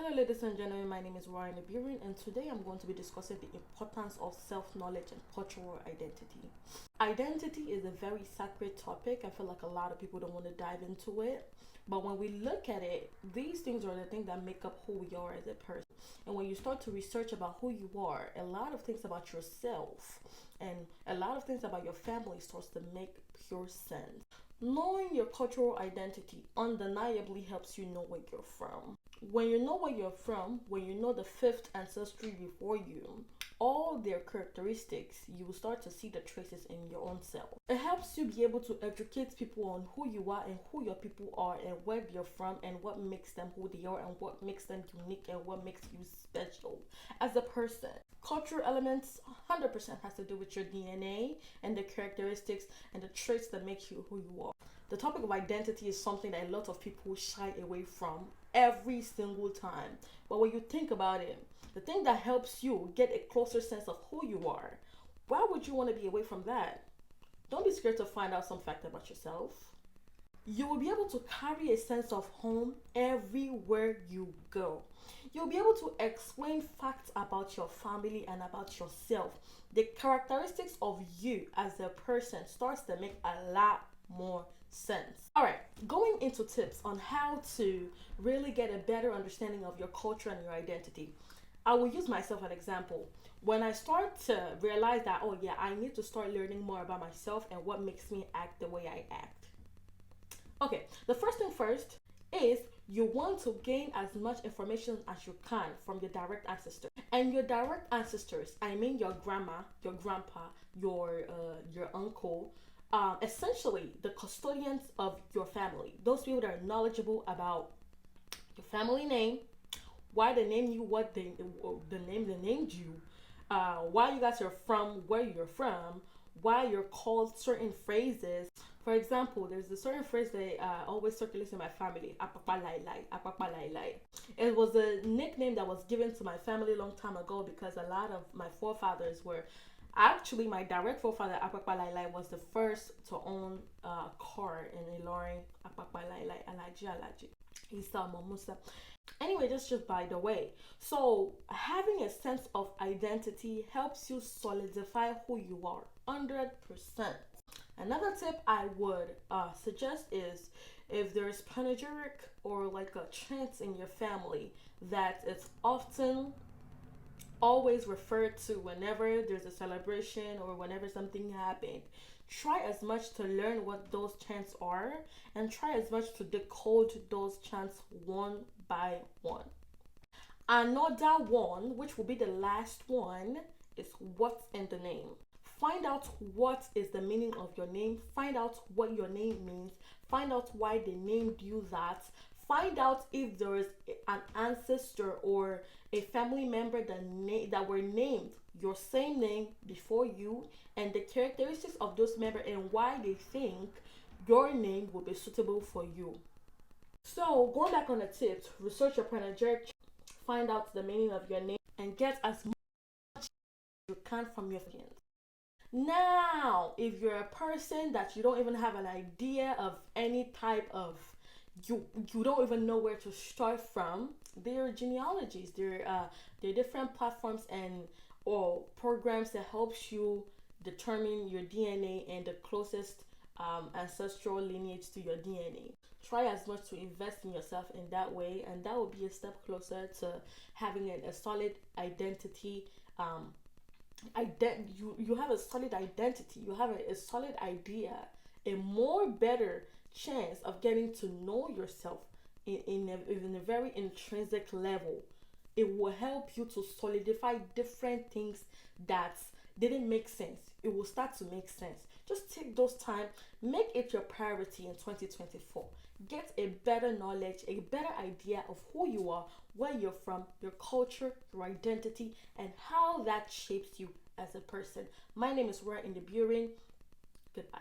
Hello, ladies and gentlemen. My name is Ryan Aburin, and today I'm going to be discussing the importance of self knowledge and cultural identity. Identity is a very sacred topic. I feel like a lot of people don't want to dive into it. But when we look at it, these things are the things that make up who we are as a person. And when you start to research about who you are, a lot of things about yourself and a lot of things about your family starts to make pure sense. Knowing your cultural identity undeniably helps you know where you're from. When you know where you're from, when you know the fifth ancestry before you, all their characteristics, you will start to see the traces in your own self. It helps you be able to educate people on who you are and who your people are and where they're from and what makes them who they are and what makes them unique and what makes you special as a person. Cultural elements 100% has to do with your DNA and the characteristics and the traits that make you who you are. The topic of identity is something that a lot of people shy away from every single time. But when you think about it, the thing that helps you get a closer sense of who you are, why would you want to be away from that? Don't be scared to find out some fact about yourself. You will be able to carry a sense of home everywhere you go. You'll be able to explain facts about your family and about yourself. The characteristics of you as a person starts to make a lot more sense. All right, going into tips on how to really get a better understanding of your culture and your identity. I will use myself as an example. When I start to realize that, oh yeah, I need to start learning more about myself and what makes me act the way I act. Okay, the first thing first is you want to gain as much information as you can from your direct ancestors. And your direct ancestors, I mean your grandma, your grandpa, your uncle, essentially the custodians of your family. Those people that are knowledgeable about your family name, why they named you, what the name they named you, why you guys are from where you're from, why you're called certain phrases. For example, there's a certain phrase that always circulates in my family, apapa lai lai, apapa lai lai. It was a nickname that was given to my family a long time ago because a lot of my forefathers were actually my direct forefather, apapa lai lai, was the first to own a car in Ilorin, apapa lai lai, alaji alaji. Isa Momusa. Anyway, just by the way. So having a sense of identity helps you solidify who you are 100%. Another tip I would suggest is if there's panegyric or like a chant in your family that it's often always referred to whenever there's a celebration or whenever something happened. Try as much to learn what those chants are and try as much to decode those chants one by one. Another one, which will be the last one, is what's in the name. Find out what is the meaning of your name, find out what your name means, find out why they named you that, find out if there is an ancestor or a family member that were named your same name before you and the characteristics of those members and why they think your name will be suitable for you. So going back on the tips, research your panegyric, find out the meaning of your name and get as much as you can from your friends. Now, if you're a person that you don't even have an idea of any type of you don't even know where to start from, there are genealogies, there are different platforms and or programs that helps you determine your DNA and the closest ancestral lineage to your DNA. Try as much to invest in yourself in that way, and that will be a step closer to having a solid identity. You have a solid identity, you have a solid idea, a more better chance of getting to know yourself in a very intrinsic level. It will help you to solidify different things that didn't make sense. It will start to make sense. Just take those time, make it your priority in 2024. Get a better knowledge, a better idea of who you are, where you're from, your culture, your identity, and how that shapes you as a person. My name is Rhea in the Bureau. Goodbye.